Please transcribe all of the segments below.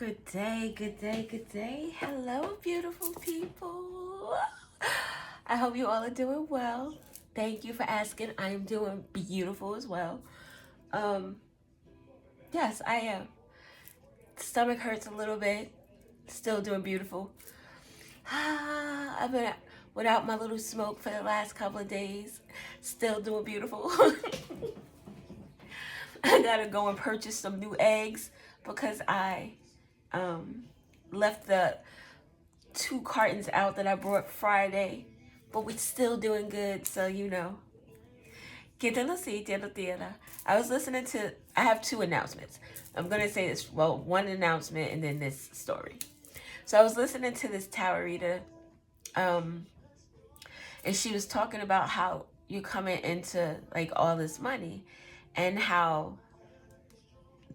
Good day, good day, good day. Hello, beautiful people. I hope you all are doing well. Thank you for asking. I am doing beautiful as well. Um, yes, I am. Stomach hurts a little bit. Still doing beautiful. I've been without my little smoke for the last couple of days. Still doing beautiful. I gotta go and purchase some new eggs because I um left the 2 cartons out that I brought Friday, but we're still doing good. So I was listening to. I have 2 announcements. I'm gonna say this. Well, one announcement and then this story. So I was listening to this Tower Reader, and she was talking about how you're coming into like all this money, and how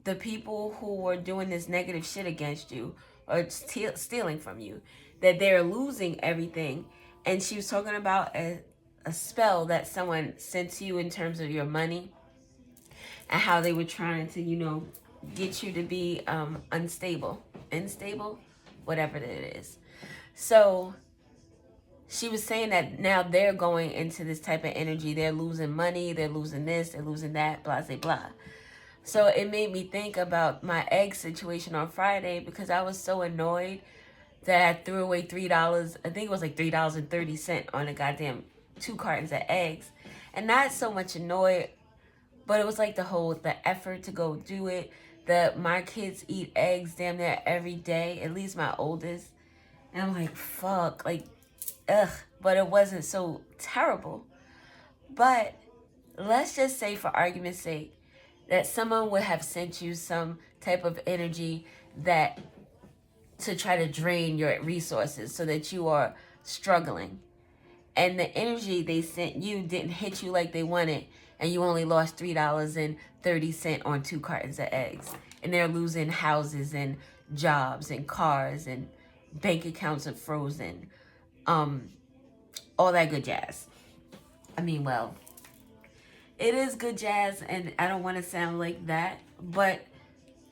the people who were doing this negative shit against you or stealing from you, that they're losing everything. And she was talking about a spell that someone sent to you in terms of your money, and how they were trying to, get you to be unstable, whatever it is. So she was saying that now they're going into this type of energy. They're losing money, they're losing this, they're losing that, blah, blah, blah. So it made me think about my egg situation on Friday, because I was so annoyed that I threw away $3. I think it was like $3.30 on a goddamn 2 cartons of eggs. And not so much annoyed, but it was like the effort to go do it. My kids eat eggs damn near every day, at least my oldest. And I'm like, fuck, like, ugh. But it wasn't so terrible. But let's just say, for argument's sake, that someone would have sent you some type of energy that to try to drain your resources so that you are struggling. And the energy they sent you didn't hit you like they wanted, and you only lost $3.30 on 2 cartons of eggs. And they're losing houses and jobs and cars, and bank accounts are frozen. All that good jazz. I mean, well, it is good jazz, and I don't want to sound like that, but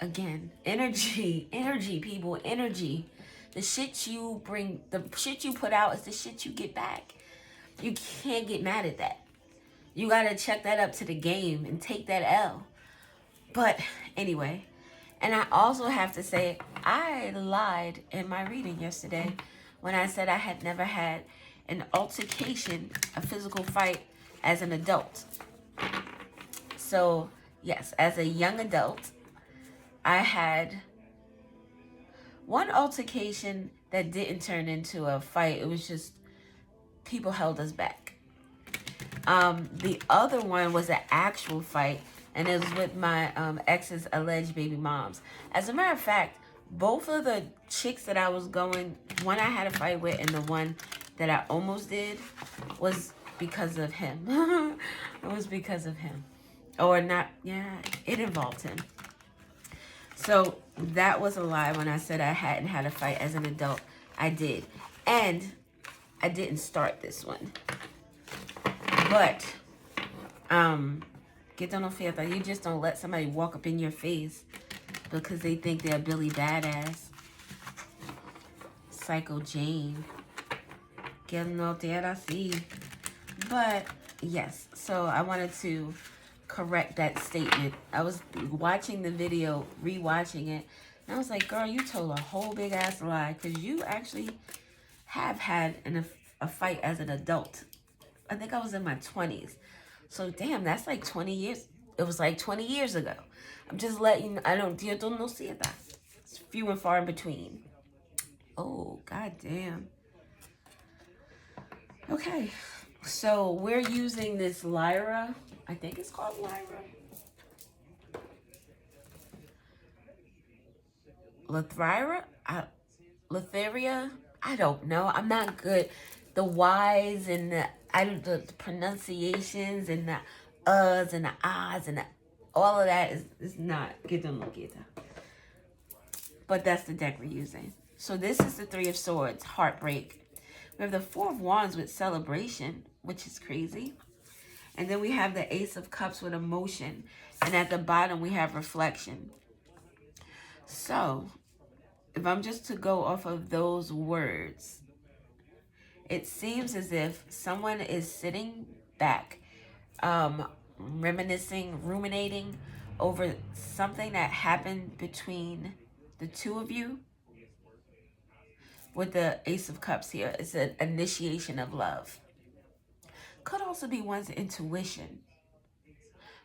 again, energy, people, energy. The shit you bring, the shit you put out is the shit you get back. You can't get mad at that. You gotta check that up to the game and take that L. But anyway, and I also have to say, I lied in my reading yesterday when I said I had never had an altercation, a physical fight, as an adult. So, yes, as a young adult, I had one altercation that didn't turn into a fight. It was just people held us back. The other one was an actual fight, and it was with my ex's alleged baby moms. As a matter of fact, both of the chicks that I was going, one I had a fight with and the one that I almost did, was because of him. It was because of him. Or not, yeah, it involved him. So that was a lie when I said I hadn't had a fight as an adult. I did. And I didn't start this one. But, get no fiesta. You just don't let somebody walk up in your face because they think they're Billy Badass. Psycho Jane. Get no tierra así. But, yes. So I wanted to correct that statement. I was watching the video, rewatching it, and I was like, girl, you told a whole big ass lie, because you actually have had a fight as an adult. I think I was in my 20s. So damn, that's like 20 years. It was like 20 years ago. I'm just letting you know, I don't know see it that. It's few and far in between. Oh, goddamn. Okay. So we're using this Lyra. I think it's called Lyra. Latheria? I don't know. I'm not good. The Y's and the pronunciations and the uhs and the ahs and all of that is not. But that's the deck we're using. So this is the 3 of Swords, Heartbreak. We have the 4 of Wands with Celebration, which is crazy. And then we have the Ace of Cups with Emotion. And at the bottom, we have Reflection. So, if I'm just to go off of those words, it seems as if someone is sitting back, reminiscing, ruminating over something that happened between the two of you. With the Ace of Cups here, it's an initiation of love. Could also be one's intuition.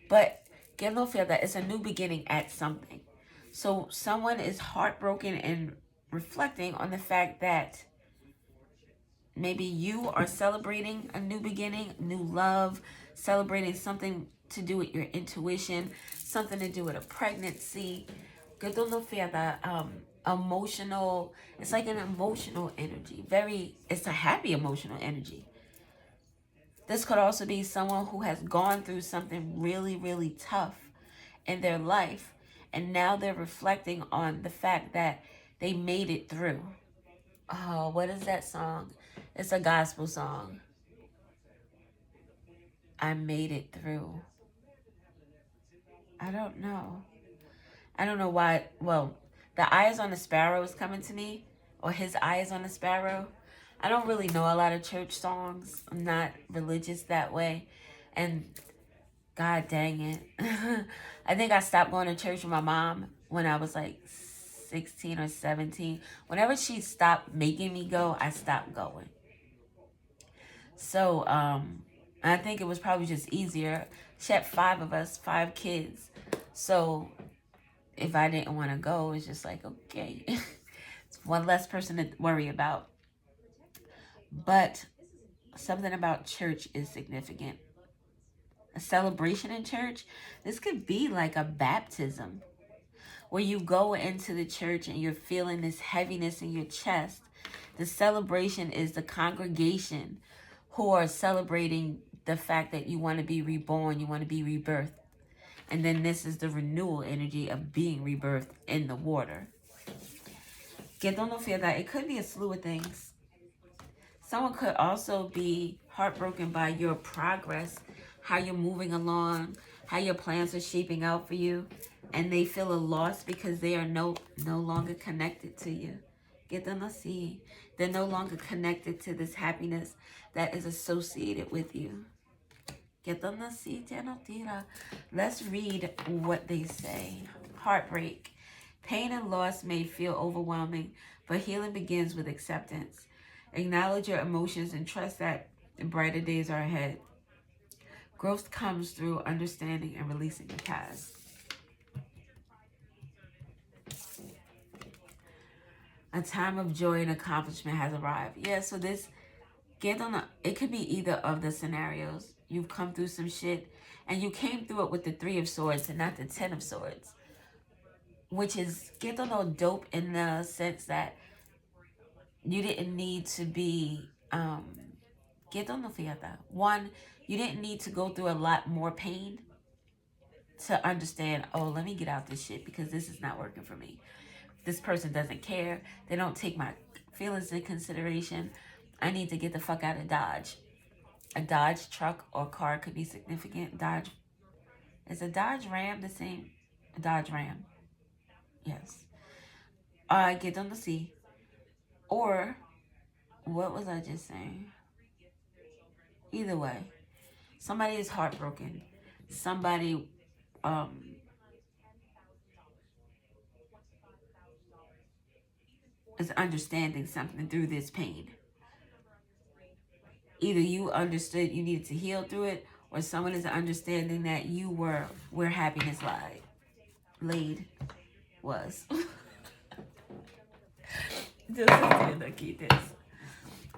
But get no feel that it's a new beginning at something. So someone is heartbroken and reflecting on the fact that maybe you are celebrating a new beginning, new love, celebrating something to do with your intuition, something to do with a pregnancy. Good no fear that emotional, it's like an emotional energy. It's a happy emotional energy. This could also be someone who has gone through something really, really tough in their life, and now they're reflecting on the fact that they made it through. Oh, what is that song? It's a gospel song. I made it through. I don't know. I don't know why. Well, the eyes on the sparrow is coming to me, or his eyes on the sparrow. I don't really know a lot of church songs. I'm not religious that way. And God dang it. I think I stopped going to church with my mom when I was like 16 or 17. Whenever she stopped making me go, I stopped going. So, I think it was probably just easier. She had 5 of us, 5 kids. So, if I didn't want to go, it's just like, okay. It's one less person to worry about. But something about church is significant. A celebration in church, this could be like a baptism, where you go into the church and you're feeling this heaviness in your chest. The celebration is the congregation who are celebrating the fact that you want to be reborn, you want to be rebirthed. And then this is the renewal energy of being rebirthed in the water. Que don't feel that it could be a slew of things. Someone could also be heartbroken by your progress, how you're moving along, how your plans are shaping out for you, and they feel a loss because they are no longer connected to you. Get them to see. They're no longer connected to this happiness that is associated with you. Get them to see. Let's read what they say. Heartbreak. Pain and loss may feel overwhelming, but healing begins with acceptance. Acknowledge your emotions and trust that brighter days are ahead. Growth comes through understanding and releasing the past. A time of joy and accomplishment has arrived. Yeah, so this, it could be either of the scenarios. You've come through some shit, and you came through it with the 3 of Swords and not the 10 of Swords. Which is, dope in the sense that you didn't need to be, one, you didn't need to go through a lot more pain to understand, oh, let me get out this shit because this is not working for me. This person doesn't care. They don't take my feelings into consideration. I need to get the fuck out of Dodge. A Dodge truck or car could be significant. Dodge. Is a Dodge Ram the same? A Dodge Ram. Yes. Get on the sea. Or, what was I just saying? Either way, somebody is heartbroken. Somebody is understanding something through this pain. Either you understood you needed to heal through it, or someone is understanding that you were where happiness was.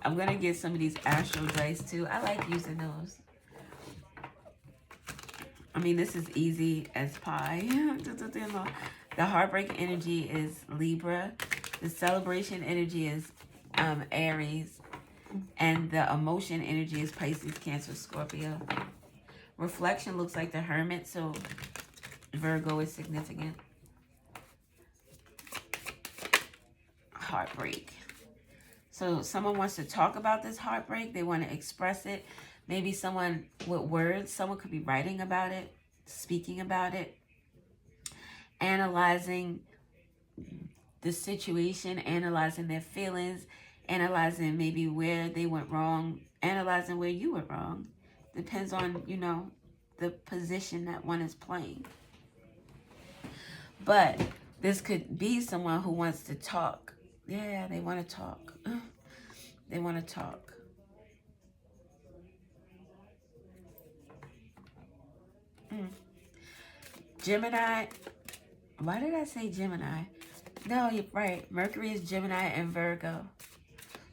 I'm gonna get some of these astral dice too. I like using those. I mean, this is easy as pie. The heartbreak energy is Libra. The celebration energy is Aries. And the emotion energy is Pisces, Cancer, Scorpio. Reflection looks like the Hermit, so Virgo is significant. Heartbreak. So someone wants to talk about this heartbreak. They want to express it. Maybe someone with words. Someone could be writing about it, speaking about it, analyzing the situation, analyzing their feelings, analyzing maybe where they went wrong, analyzing where you went wrong. Depends on, you know, the position that one is playing. But this could be someone who wants to talk. Yeah, they want to talk. They want to talk. Gemini. Why did I say Gemini? No, you're right. Mercury is Gemini and Virgo.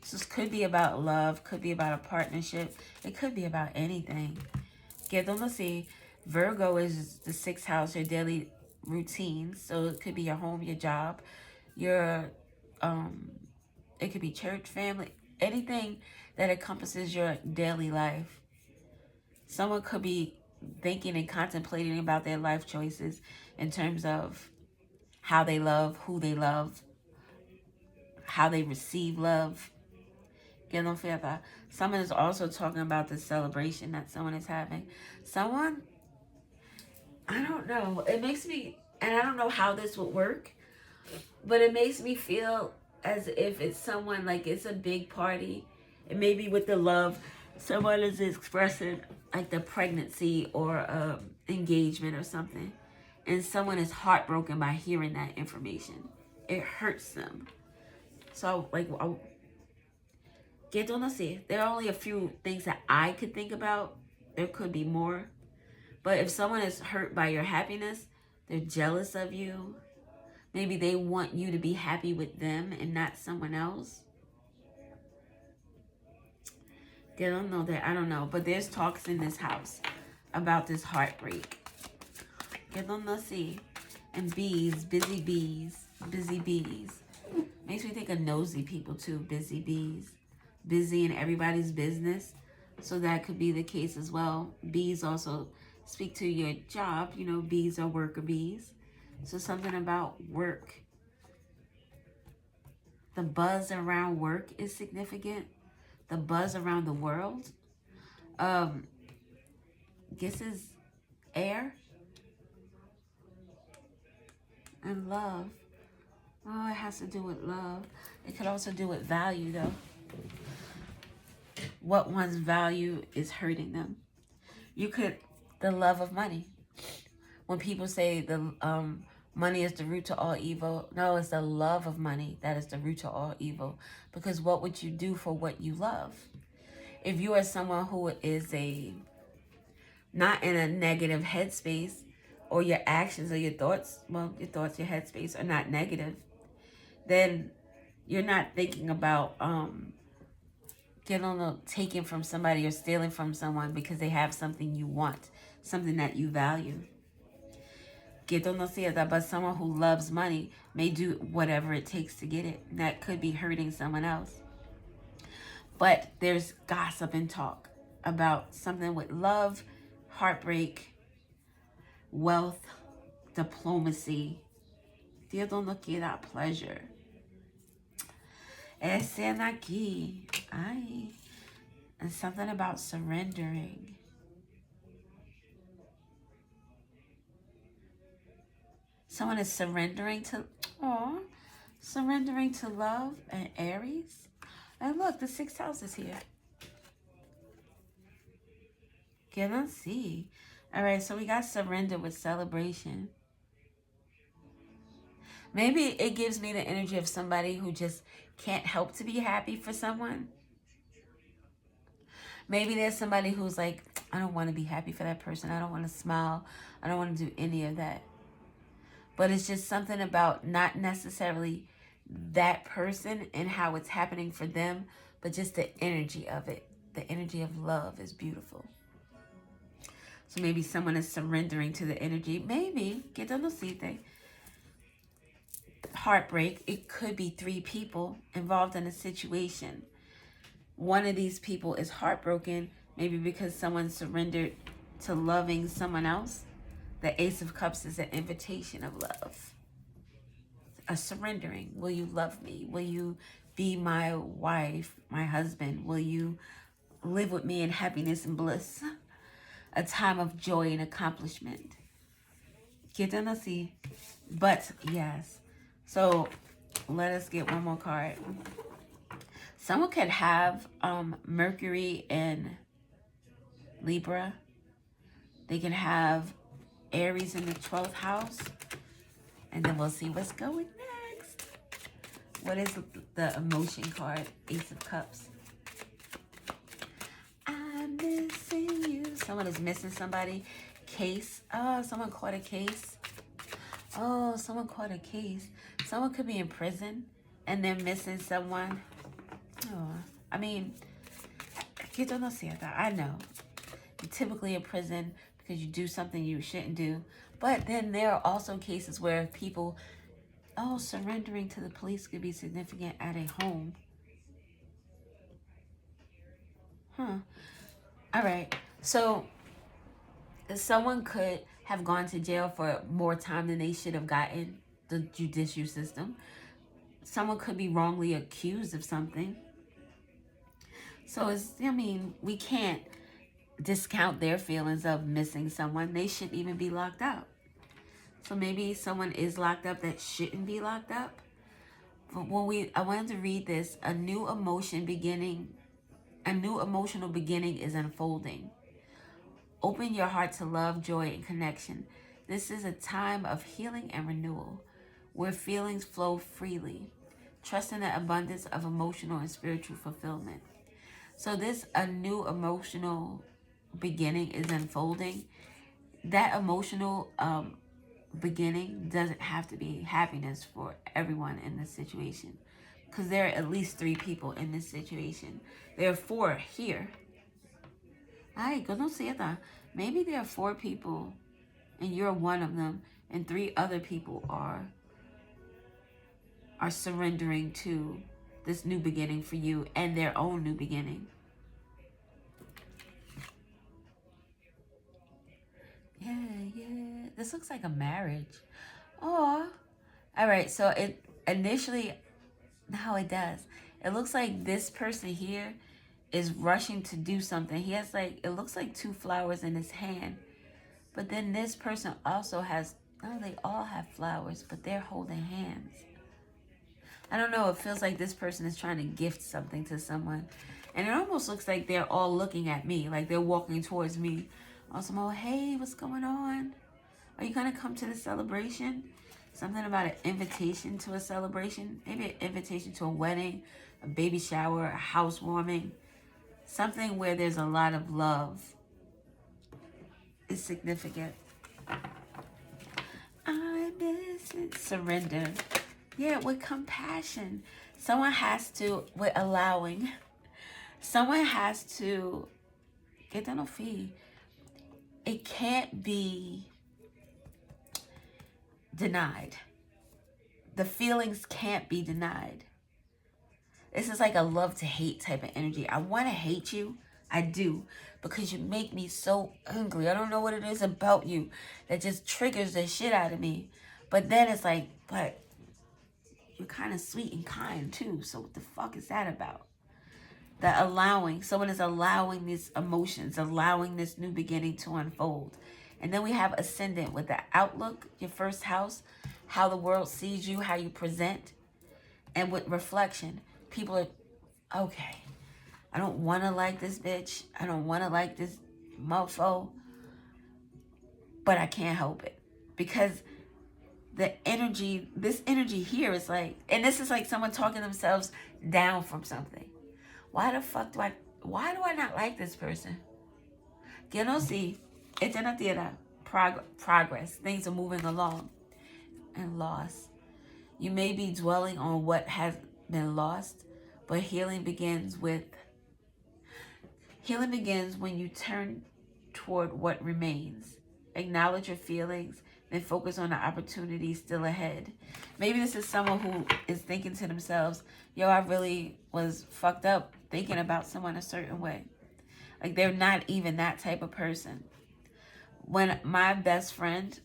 So this could be about love, could be about a partnership. It could be about anything. Let's see. Virgo is the 6th house, your daily routines. So it could be your home, your job, your it could be church, family, anything that encompasses your daily life. Someone could be thinking and contemplating about their life choices in terms of how they love, who they love, how they receive love. Someone is also talking about the celebration that someone is having. Someone, I don't know, it makes me, and I don't know how this would work, but it makes me feel as if it's someone, like it's a big party, and maybe with the love, someone is expressing like the pregnancy or engagement or something, and someone is heartbroken by hearing that information. It hurts them. So like, there are only a few things that I could think about. There could be more. But if someone is hurt by your happiness, they're jealous of you. Maybe they want you to be happy with them and not someone else. They don't know that. I don't know. But there's talks in this house about this heartbreak. And bees, busy bees, busy bees. Makes me think of nosy people too, busy bees. Busy in everybody's business. So that could be the case as well. Bees also speak to your job. You know, bees are worker bees. So something about work. The buzz around work is significant. The buzz around the world. Guess is air. And love. Oh, it has to do with love. It could also do with value though. What one's value is hurting them. The love of money. When people say the money is the root to all evil, no, it's the love of money that is the root to all evil. Because what would you do for what you love? If you are someone who is not in a negative headspace, or your actions or your thoughts, your headspace are not negative, then you're not thinking about taking from somebody or stealing from someone because they have something you want, something that you value. But someone who loves money may do whatever it takes to get it. That could be hurting someone else. But there's gossip and talk about something with love, heartbreak, wealth, diplomacy. Pleasure. Esse aqui. Ay. And something about surrendering. Someone is surrendering to love and Aries. And look, the 6th house is here. Let's see. All right, so we got surrender with celebration. Maybe it gives me the energy of somebody who just can't help to be happy for someone. Maybe there's somebody who's like, I don't want to be happy for that person. I don't want to smile. I don't want to do any of that. But it's just something about not necessarily that person and how it's happening for them, but just the energy of it. The energy of love is beautiful. So maybe someone is surrendering to the energy. Maybe. Heartbreak. It could be 3 people involved in a situation. One of these people is heartbroken, maybe because someone surrendered to loving someone else. The Ace of Cups is an invitation of love. A surrendering. Will you love me? Will you be my wife, my husband? Will you live with me in happiness and bliss? A time of joy and accomplishment. But yes. So Let us get one more card. Someone could have Mercury in Libra. They can have Aries in the 12th house. And then we'll see what's going next. What is the emotion card? Ace of Cups. I'm missing you. Someone is missing somebody. Case. Oh, someone caught a case. Oh, someone caught a case. Someone could be in prison and they're missing someone. Oh, I mean, I know. You're typically in prison because you do something you shouldn't do. But then there are also cases where people, surrendering to the police could be significant at a home. All right. So someone could have gone to jail for more time than they should have gotten, the judicial system. Someone could be wrongly accused of something. So we can't discount their feelings of missing someone. They shouldn't even be locked up. So maybe someone is locked up that shouldn't be locked up. But I wanted to read this. A new emotional beginning is unfolding. Open your heart to love, joy, and connection. This is a time of healing and renewal, where feelings flow freely. Trust in the abundance of emotional and spiritual fulfillment. So a new emotional beginning is unfolding. That emotional beginning doesn't have to be happiness for everyone in this situation, because there are at least 3 people in this situation. There are 4 here. Ay, conocida. Maybe there are 4 people and you're one of them, and 3 other people are surrendering to this new beginning for you and their own new beginning. Yeah. This looks like a marriage. Oh. All right, so it initially, no, it does. It looks like this person here is rushing to do something. He has it looks like 2 flowers in his hand. But then this person also has, they all have flowers, but they're holding hands. I don't know, it feels like this person is trying to gift something to someone. And it almost looks like they're all looking at me, like they're walking towards me. Also, hey, what's going on? Are you going to come to the celebration? Something about an invitation to a celebration. Maybe an invitation to a wedding, a baby shower, a housewarming. Something where there's a lot of love is significant. I miss it. Surrender. Yeah, with compassion. Someone has to, with allowing. Someone has to get no fee. It can't be denied. The feelings can't be denied. This is like a love to hate type of energy. I want to hate you. I do. Because you make me so angry. I don't know what it is about you that just triggers the shit out of me. But then it's like, but you're kind of sweet and kind too. So what the fuck is that about? The allowing. Someone is allowing these emotions, allowing this new beginning to unfold. And then we have ascendant with the outlook, your first house, how the world sees you, how you present. And with reflection, people are, okay, I don't want to like this bitch. I don't want to like this mofo. But I can't help it. Because this energy here is like, and this is like someone talking themselves down from something. Why do I not like this person? Que no si, it's en la tierra, progress. Things are moving along. And loss. You may be dwelling on what has been lost, but healing begins when you turn toward what remains. Acknowledge your feelings, then focus on the opportunities still ahead. Maybe this is someone who is thinking to themselves, yo, I really was fucked up thinking about someone a certain way. Like they're not even that type of person. When my best friend,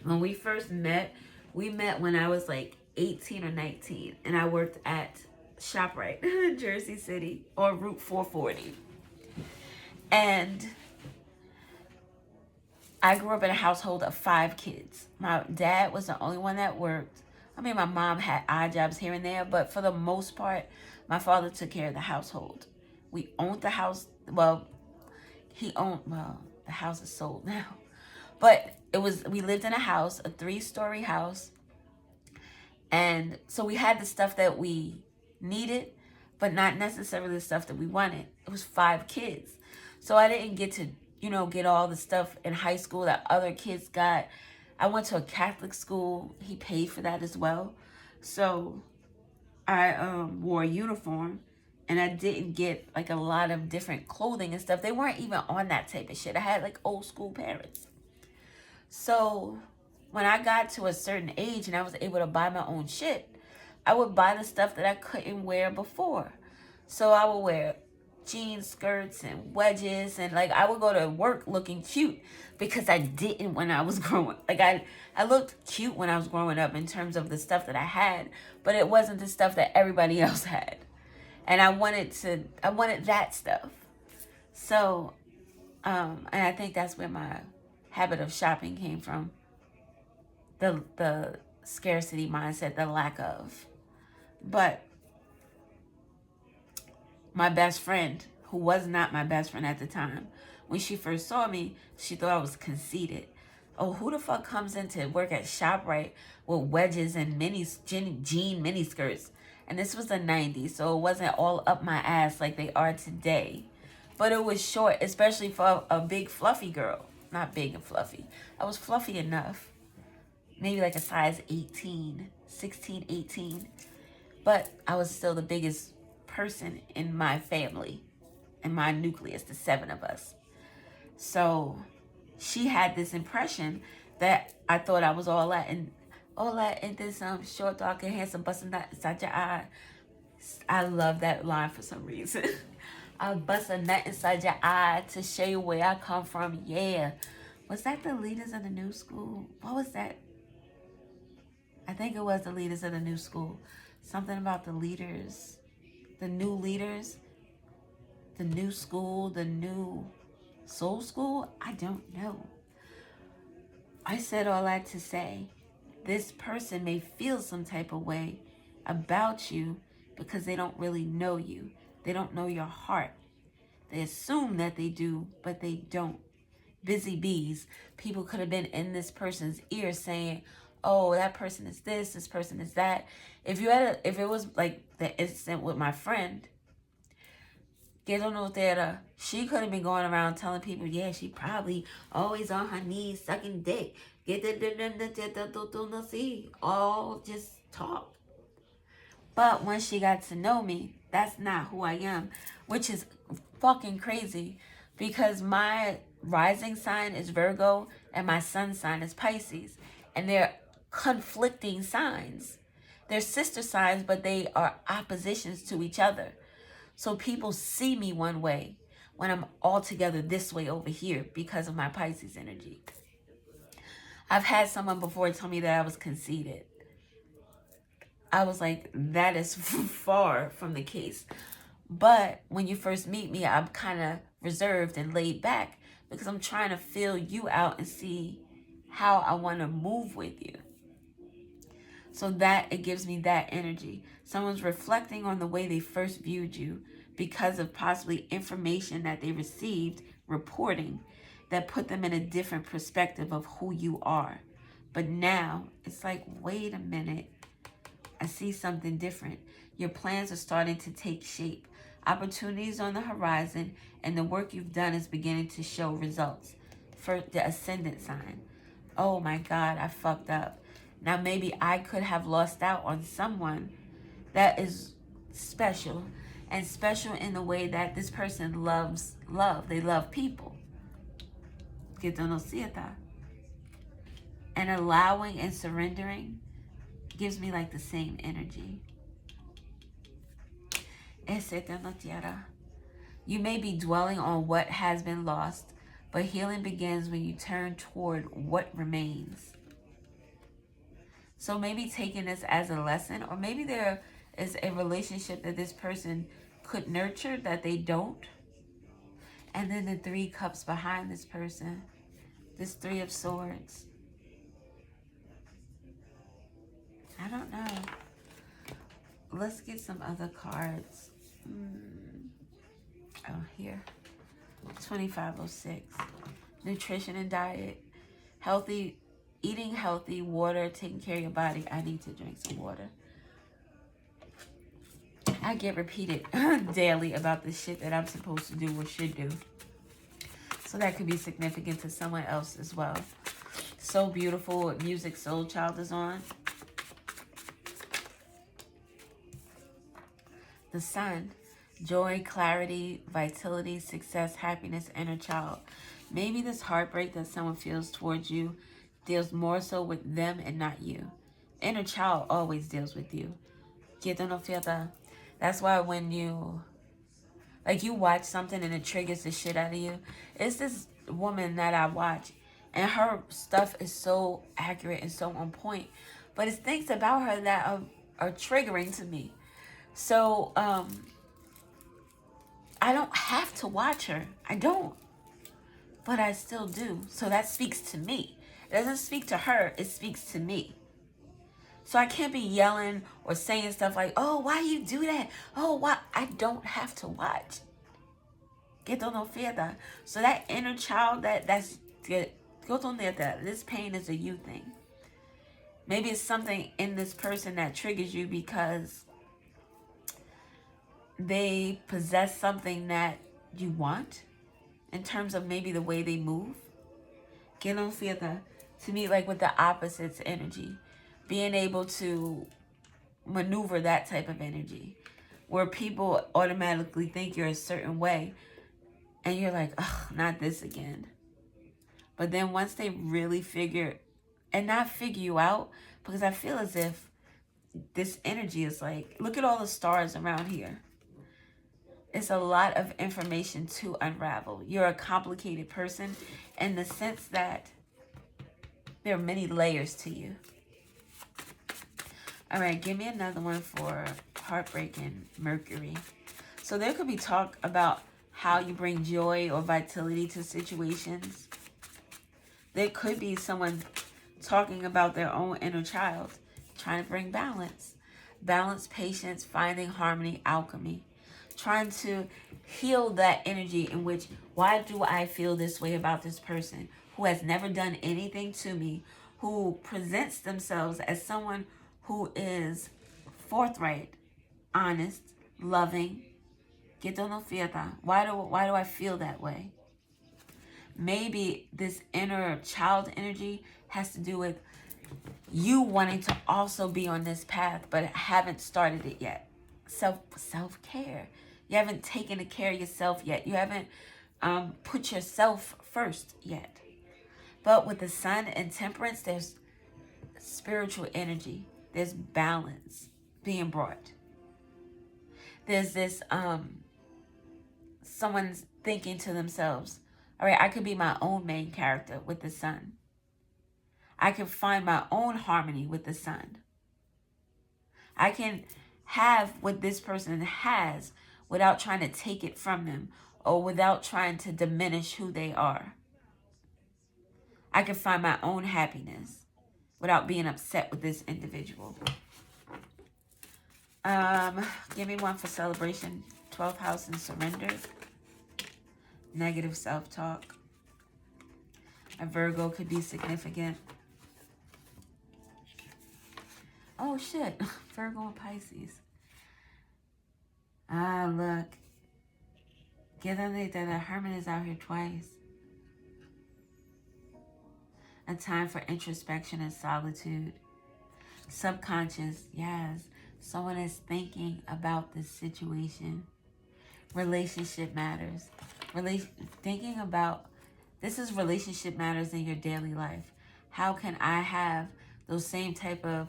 when we first met, we met when I was like 18 or 19. And I worked at ShopRite in Jersey City on Route 440. And I grew up in a household of 5 kids. My dad was the only one that worked. I mean, my mom had odd jobs here and there, but for the most part, my father took care of the household. We owned the house. Well, the house is sold now. But we lived in a house, a 3-story house. And so we had the stuff that we needed, but not necessarily the stuff that we wanted. It was 5 kids. So I didn't get to, get all the stuff in high school that other kids got. I went to a Catholic school. He paid for that as well. So I wore a uniform, and I didn't get like a lot of different clothing and stuff. They weren't even on that type of shit. I had like old school parents. So when I got to a certain age and I was able to buy my own shit, I would buy the stuff that I couldn't wear before. So I would wear jean skirts and wedges, and like I would go to work looking cute because I didn't when I was growing. Like I looked cute when I was growing up in terms of the stuff that I had, but it wasn't the stuff that everybody else had. And I wanted that stuff. So and I think that's where my habit of shopping came from. The scarcity mindset, the lack of. But my best friend, who was not my best friend at the time, when she first saw me, she thought I was conceited. Oh, who the fuck comes in to work at ShopRite with wedges and jean mini skirts? And this was the 90s, so it wasn't all up my ass like they are today. But it was short, especially for a big fluffy girl. Not big and fluffy. I was fluffy enough. Maybe like a size 18, 16, 18. But I was still the biggest person in my family, in my nucleus, the 7 of us. So she had this impression that I thought I was all that and this short, dark, and handsome, busting that inside your eye. I love that line for some reason. I'll bust a nut inside your eye to show you where I come from. Yeah. Was that the Leaders of the New School? What was that? I think it was the Leaders of the New School. Something about the leaders. The new leaders. The new school. The new soul school. I don't know. I said all that to say, this person may feel some type of way about you because they don't really know you. They don't know your heart. They assume that they do, but they don't. Busy bees. People could have been in this person's ear saying, oh, that person is this person is that. If it was like the incident with my friend, she could have been going around telling people, yeah, she probably always on her knees sucking dick. All just talk. But when she got to know me, that's not who I am, which is fucking crazy because my rising sign is Virgo and my sun sign is Pisces, and they're conflicting signs. They're sister signs, but they are oppositions to each other. So people see me one way when I'm altogether this way over here because of my Pisces energy. I've had someone before tell me that I was conceited. I was like, that is far from the case. But when you first meet me, I'm kind of reserved and laid back because I'm trying to feel you out and see how I want to move with you. So that it gives me that energy. Someone's reflecting on the way they first viewed you because of possibly information that they received, reporting, that put them in a different perspective of who you are. But now it's like, wait a minute. I see something different. Your plans are starting to take shape. Opportunities on the horizon, and the work you've done is beginning to show results. For the ascendant sign. Oh my God, I fucked up. Now maybe I could have lost out on someone that is special, and special in the way that this person loves love. They love people. And allowing and surrendering gives me like the same energy. You may be dwelling on what has been lost, but healing begins when you turn toward what remains. So maybe taking this as a lesson, or maybe there is a relationship that this person could nurture that they don't. And then the 3 cups behind this person, this 3 of Swords. I don't know. Let's get some other cards. Oh, here. 2506. Nutrition and diet. Healthy, eating healthy, water, taking care of your body. I need to drink some water. I get repeated daily about the shit that I'm supposed to do or should do. So that could be significant to someone else as well. So beautiful. Music Soul Child is on. The Sun. Joy, clarity, vitality, success, happiness, inner child. Maybe this heartbreak that someone feels towards you deals more so with them and not you. Inner child always deals with you. That's why when you watch something and it triggers the shit out of you. It's this woman that I watch, and her stuff is so accurate and so on point. But it's things about her that are triggering to me. So, I don't have to watch her. I don't. But I still do. So that speaks to me. It doesn't speak to her. It speaks to me. So I can't be yelling or saying stuff like, oh, why you do that? Oh, why? I don't have to watch. So that inner child, this pain is a you thing. Maybe it's something in this person that triggers you because they possess something that you want in terms of maybe the way they move. To me, like with the opposites energy, being able to maneuver that type of energy where people automatically think you're a certain way and you're like, oh, not this again. But then once they really figure you out, because I feel as if this energy is like, look at all the stars around here. It's a lot of information to unravel. You're a complicated person in the sense that there are many layers to you. All right, give me another one for heartbreak and Mercury. So there could be talk about how you bring joy or vitality to situations. There could be someone talking about their own inner child, trying to bring balance. Balance, patience, finding harmony, alchemy. Trying to heal that energy in which, why do I feel this way about this person who has never done anything to me, who presents themselves as someone who is forthright, honest, loving. Why do I feel that way? Maybe this inner child energy has to do with you wanting to also be on this path, but haven't started it yet. Self-care. You haven't taken care of yourself yet. You haven't put yourself first yet. But with the Sun and Temperance, there's spiritual energy. There's balance being brought. There's this, someone's thinking to themselves, all right, I could be my own main character with the Sun. I can find my own harmony with the Sun. I can have what this person has without trying to take it from them or without trying to diminish who they are. I can find my own happiness without being upset with this individual. Give me one for celebration. 12th house and surrender. Negative self-talk. A Virgo could be significant. Oh, shit. Virgo and Pisces. Look. Get on that the Hermit is out here twice. A time for introspection and solitude. Subconscious, yes. Someone is thinking about this situation. Relationship matters. Thinking about, this is relationship matters in your daily life. How can I have those same type of,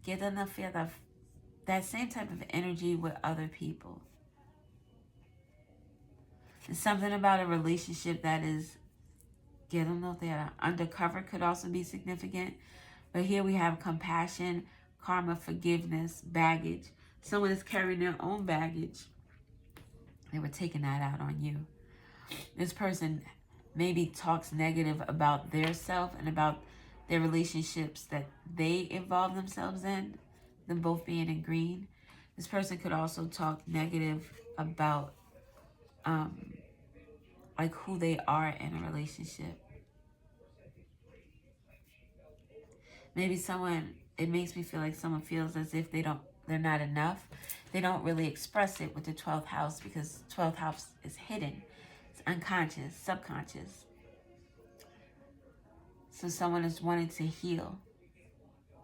that same type of energy with other people? And something about a relationship that is, undercover could also be significant. But here we have compassion, karma, forgiveness, baggage. Someone is carrying their own baggage. They were taking that out on you. This person maybe talks negative about their self and about their relationships that they involve themselves in. them both being in green. This person could also talk negative about like who they are in a relationship. Maybe someone, it makes me feel like someone feels as if they're not enough. They don't really express it with the 12th house because 12th house is hidden. It's unconscious, subconscious. So someone is wanting to heal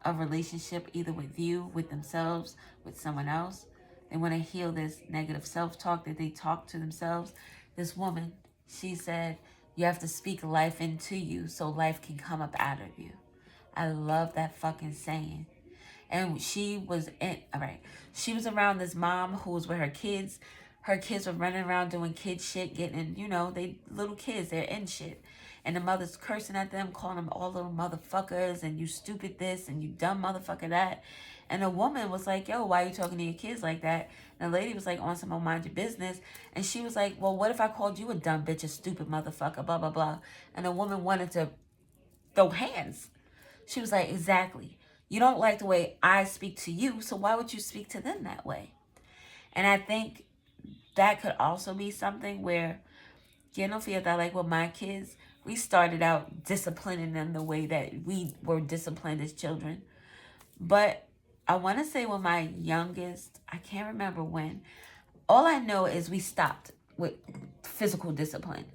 a relationship either with you, with themselves, with someone else. They want to heal this negative self-talk that they talk to themselves. This woman, she said, you have to speak life into you so life can come up out of you. I love that fucking saying. And she was she was around this mom who was with her kids. Her kids were running around doing kid shit, getting, they little kids, they're in shit. And the mother's cursing at them, calling them all little motherfuckers, and you stupid this, and you dumb motherfucker that. And the woman was like, yo, why are you talking to your kids like that? And the lady was like, on some mind your business. And she was like, well, what if I called you a dumb bitch, a stupid motherfucker, blah, blah, blah. And the woman wanted to throw hands. She was like, exactly. You don't like the way I speak to you, so why would you speak to them that way? And I think that could also be something where, like with my kids, we started out disciplining them the way that we were disciplined as children. But I want to say with my youngest, I can't remember when, all I know is we stopped with physical discipline.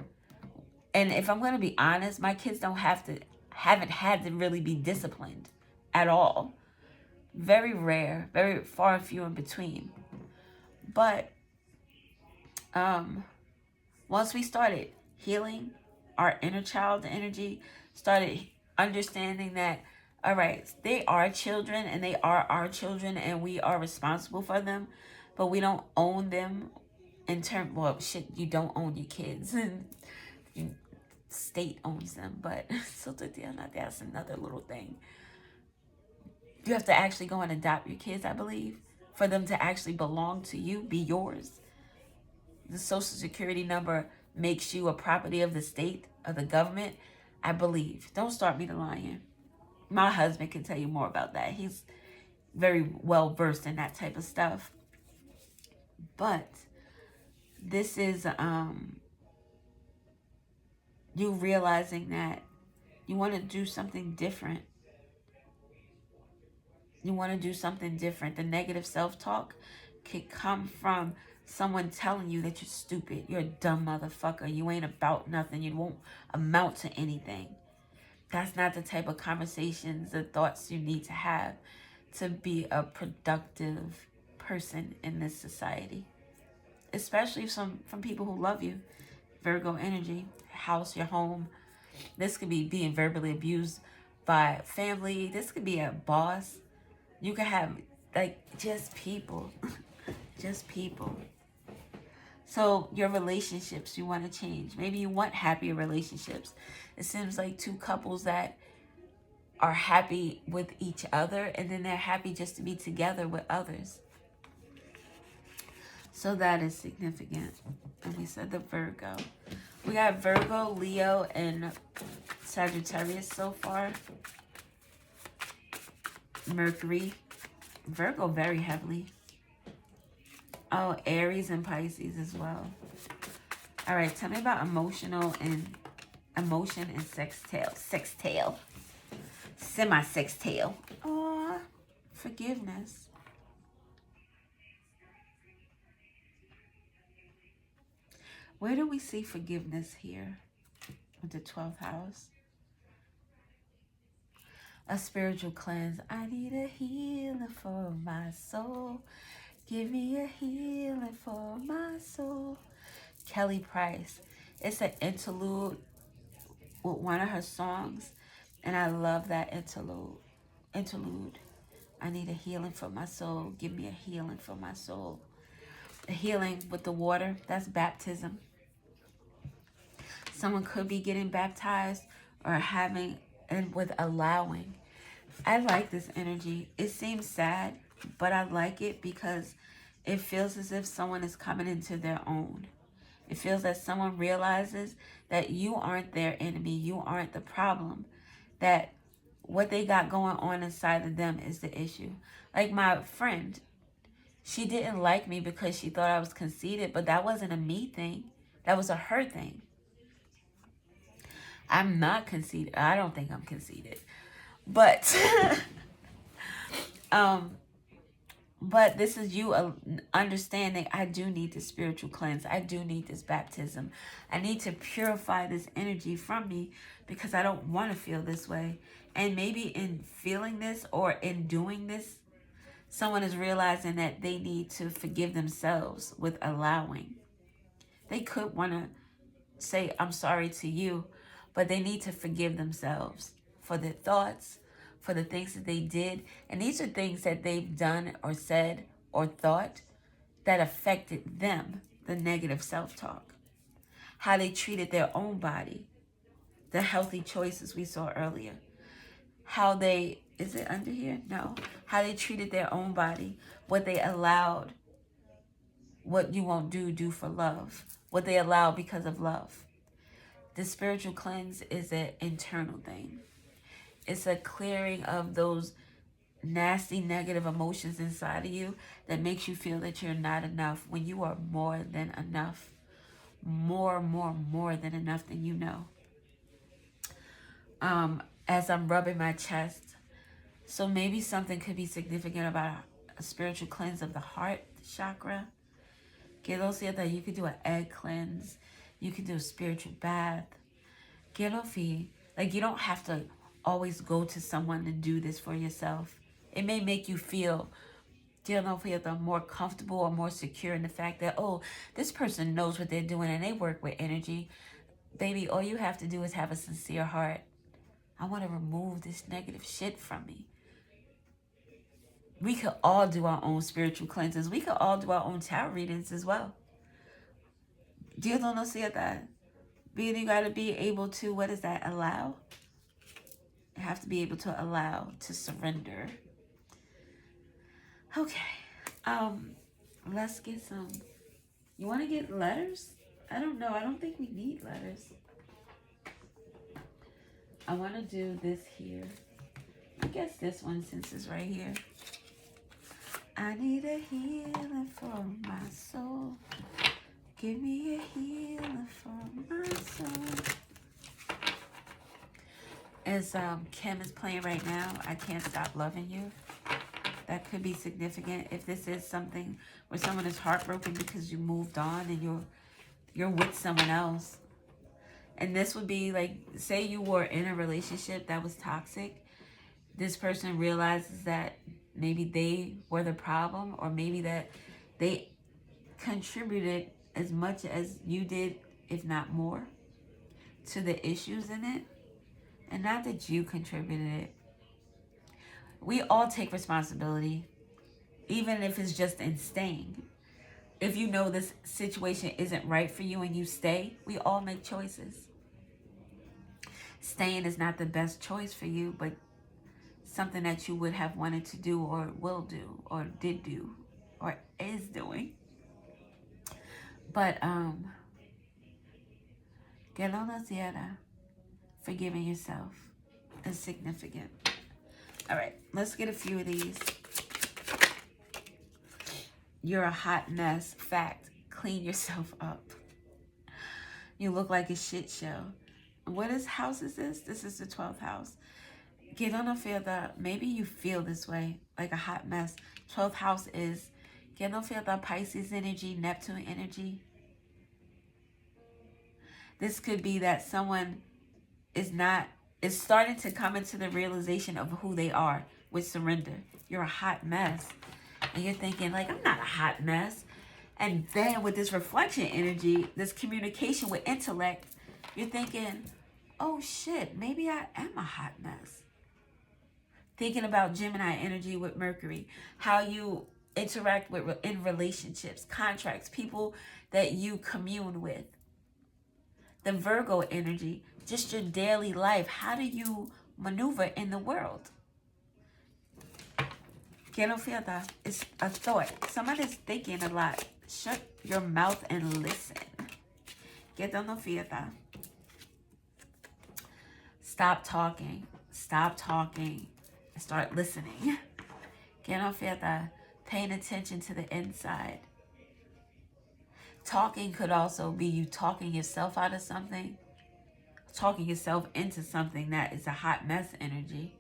And if I'm going to be honest, my kids haven't had to really be disciplined at all. Very rare, very far and few in between. But once we started healing our inner child energy, started understanding that, all right, they are children and they are our children and we are responsible for them, but we don't own them in terms, well, shit, you don't own your kids. State owns them, but so that's another little thing. You have to actually go and adopt your kids, I believe, for them to actually belong to you, be yours. The social security number makes you a property of the state, of the government, I believe. Don't start me to lying. My husband can tell you more about that. He's very well versed in that type of stuff. But this is you realizing that you want to do something different. You want to do something different. The negative self-talk could come from someone telling you that you're stupid, you're a dumb motherfucker, you ain't about nothing, you won't amount to anything. That's not the type of conversations, the thoughts you need to have to be a productive person in this society. Especially from people who love you. Virgo energy, house, your home. This could be being verbally abused by family. This could be a boss. You could have, like, just people. Just people. So your relationships, you want to change. Maybe you want happier relationships. It seems like two couples that are happy with each other and then they're happy just to be together with others. So that is significant. And we said the Virgo. We got Virgo, Leo, and Sagittarius so far. Mercury. Virgo very heavily. Oh, Aries and Pisces as well. All right, tell me about emotion and sextile. Semi-sextile. Aw, forgiveness. Where do we see forgiveness here with the 12th house? A spiritual cleanse. I need a healing for my soul. Give me a healing for my soul. Kelly Price. It's an interlude with one of her songs. And I love that interlude. I need a healing for my soul. Give me a healing for my soul. A healing with the water. That's baptism. Someone could be getting baptized or having, and with allowing. I like this energy. It seems sad, but I like it because it feels as if someone is coming into their own. It feels that someone realizes that you aren't their enemy. You aren't the problem. That what they got going on inside of them is the issue. Like my friend, she didn't like me because she thought I was conceited, but that wasn't a me thing. That was a her thing. I'm not conceited. I don't think I'm conceited. But but this is you understanding I do need the spiritual cleanse. I do need this baptism. I need to purify this energy from me because I don't want to feel this way. And maybe in feeling this or in doing this, someone is realizing that they need to forgive themselves with allowing. They could want to say, I'm sorry to you, but they need to forgive themselves for their thoughts, for the things that they did. And these are things that they've done or said or thought that affected them, the negative self-talk. How they treated their own body, the healthy choices we saw earlier. How they, is it under here? No. How they treated their own body, what they allowed, what you won't do for love, what they allow because of love. The spiritual cleanse is an internal thing. It's a clearing of those nasty negative emotions inside of you that makes you feel that you're not enough when you are more than enough. More than enough than you know. As I'm rubbing my chest, so maybe something could be significant about a spiritual cleanse of the heart chakra. Quiero decir that you could do an egg cleanse. You could do a spiritual bath. Quiero decir, like you don't have to always go to someone to do this for yourself. It may make you feel, more comfortable or more secure in the fact that, oh, this person knows what they're doing and they work with energy. Baby, all you have to do is have a sincere heart. I want to remove this negative shit from me. We could all do our own spiritual cleanses. We could all do our own tarot readings as well. Dios no nos cierta. You got to be able to, what is that, allow? You have to be able to allow, to surrender. Okay. Let's get some. You want to get letters? I don't know. I don't think we need letters. I want to do this here. I guess this one, since it's right here. I need a healing for my soul. Give me a healing for my soul. As Kim is playing right now, I Can't Stop Loving You. That could be significant if this is something where someone is heartbroken because you moved on and you're with someone else. And this would be like, say you were in a relationship that was toxic. This person realizes that maybe they were the problem, or maybe that they contributed as much as you did, if not more, to the issues in it. And not that you contributed it. We all take responsibility, even if it's just in staying. If you know this situation isn't right for you and you stay, we all make choices. Staying is not the best choice for you, but something that you would have wanted to do or will do or did do or is doing. But que no nos diera, forgiving yourself is significant. All right, let's get a few of these. You're a hot mess. Fact. Clean yourself up. You look like a shit show. What house is this? This is the 12th house. Que no feel that maybe you feel this way, like a hot mess. 12th house is que no feel the Pisces energy, Neptune energy. This could be that someone is starting to come into the realization of who they are with surrender. You're a hot mess. And you're thinking, like, I'm not a hot mess. And then with this reflection energy, this communication with intellect, you're thinking, oh shit, maybe I am a hot mess. Thinking about Gemini energy with Mercury, how you interact with in relationships, contracts, people that you commune with. The Virgo energy, just your daily life. How do you maneuver in the world? Que no feel that. It's a thought. Somebody's thinking a lot. Shut your mouth and listen. Que no feel that. Stop talking. Stop talking and start listening. Que no fiesta, paying attention to the inside. Talking could also be you talking yourself out of something, talking yourself into something that is a hot mess energy.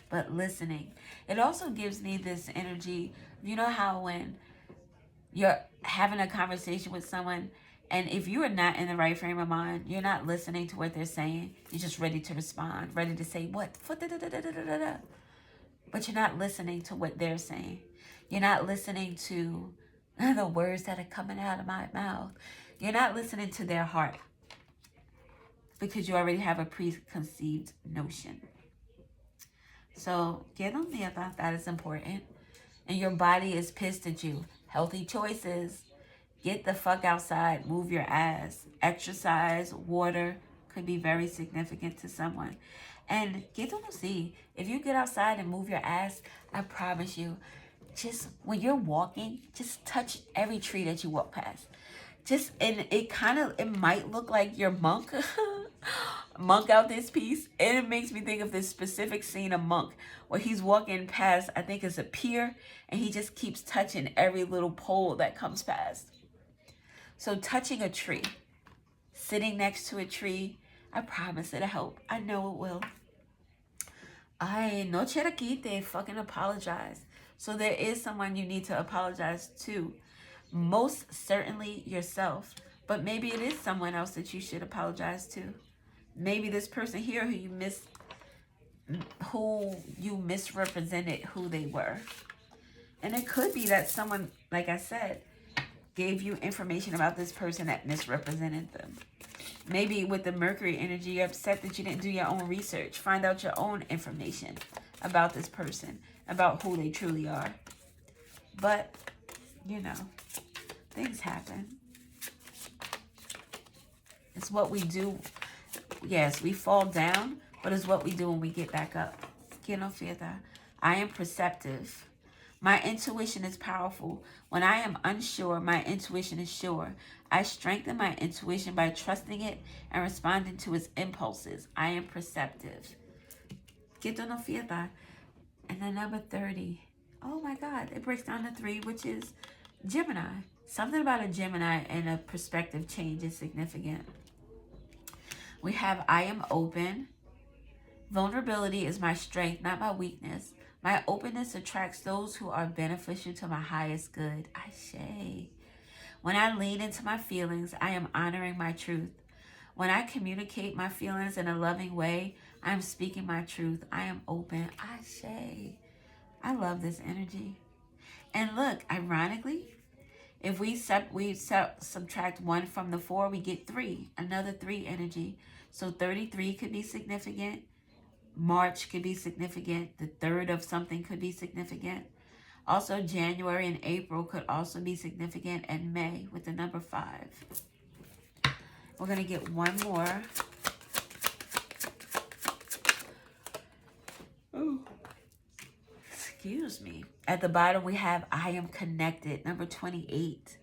But listening. It also gives me this energy. You know how when you're having a conversation with someone, and if you are not in the right frame of mind, you're not listening to what they're saying. You're just ready to respond, ready to say what? But you're not listening to what they're saying. You're not listening to the words that are coming out of my mouth. You're not listening to their heart because you already have a preconceived notion. So get on me about that is important. And your body is pissed at you. Healthy choices. Get the fuck outside. Move your ass. Exercise, water could be very significant to someone. And get to see, if you get outside and move your ass, I promise you, just when you're walking, just touch every tree that you walk past. Just, and it might look like your monk out this piece. And it makes me think of this specific scene of Monk where he's walking past, I think it's a pier, and he just keeps touching every little pole that comes past. So touching a tree, sitting next to a tree, I promise it'll help. I know it will. No Cherokee, fucking apologize. So there is someone you need to apologize to. Most certainly yourself. But maybe it is someone else that you should apologize to. Maybe this person here who you misrepresented who they were. And it could be that someone, like I said, gave you information about this person that misrepresented them. Maybe with the Mercury energy, you're upset that you didn't do your own research. Find out your own information about this person, about who they truly are. But, you know, things happen. It's what we do. Yes, we fall down, but it's what we do when we get back up. Que no fiesta. I am perceptive. My intuition is powerful. When I am unsure, my intuition is sure. I strengthen my intuition by trusting it and responding to its impulses. I am perceptive. Que no fiesta. And then number 30. Oh my God. It breaks down to 3, which is Gemini. Something about a Gemini and a perspective change is significant. We have I am open. Vulnerability is my strength, not my weakness. My openness attracts those who are beneficial to my highest good. Ashe. When I lean into my feelings, I am honoring my truth. When I communicate my feelings in a loving way, I am speaking my truth. I am open. Ashe. I love this energy. And look, ironically, if we subtract 1 from the 4, we get 3. Another 3 energy. So 33 could be significant. March could be significant. The 3rd of something could be significant. Also, January and April could also be significant. And May with the number 5. We're going to get one more. Oh. Excuse me. At the bottom, we have I am connected. Number 28.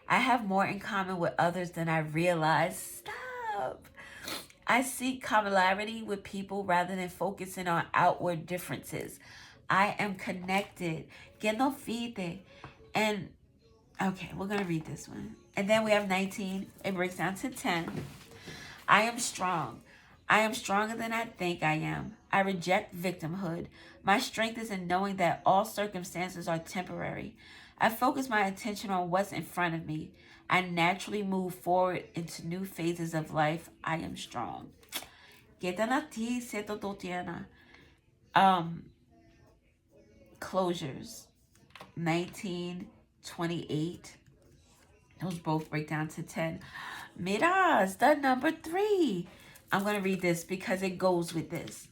I have more in common with others than I realize. Stop. I seek commonality with people rather than focusing on outward differences. I am connected. Que no fite. And, okay, we're going to read this one. And then we have 19. It breaks down to 10. I am strong. I am stronger than I think I am. I reject victimhood. My strength is in knowing that all circumstances are temporary. I focus my attention on what's in front of me. I naturally move forward into new phases of life. I am strong. Closures. 19, 28. Those both break down to 10. Mira, it's the number 3. I'm going to read this because it goes with this.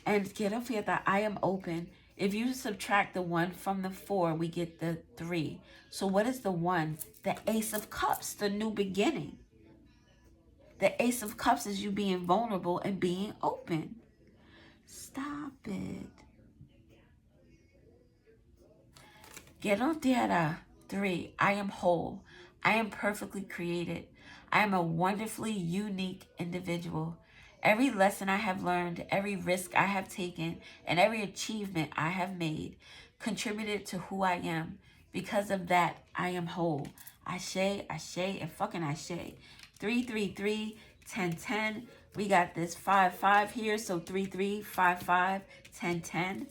And quiero fiesta, I am open. If you subtract the 1 from the 4, we get the 3. So what is the 1? The Ace of Cups, the new beginning. The Ace of Cups is you being vulnerable and being open. Stop it. Quiero tierra. 3. I am whole. I am perfectly created. I am a wonderfully unique individual. Every lesson I have learned, every risk I have taken, and every achievement I have made contributed to who I am. Because of that, I am whole. Ashe, ashe, and fucking ashe. 333 1010. We got this 5-5 here, so 3355 1010.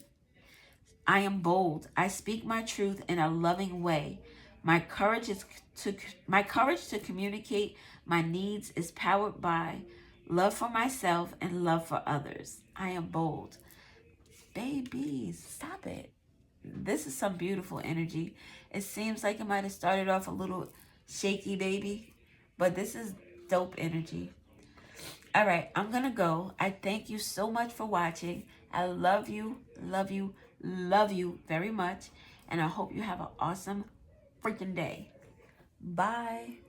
I am bold. I speak my truth in a loving way. My courage to communicate my needs is powered by love for myself and love for others. I am bold. Babies, stop it. This is some beautiful energy. It seems like it might have started off a little shaky, baby, but this is dope energy. All right, I'm going to go. I thank you so much for watching. I love you, love you, love you very much. And I hope you have an awesome freaking day. Bye.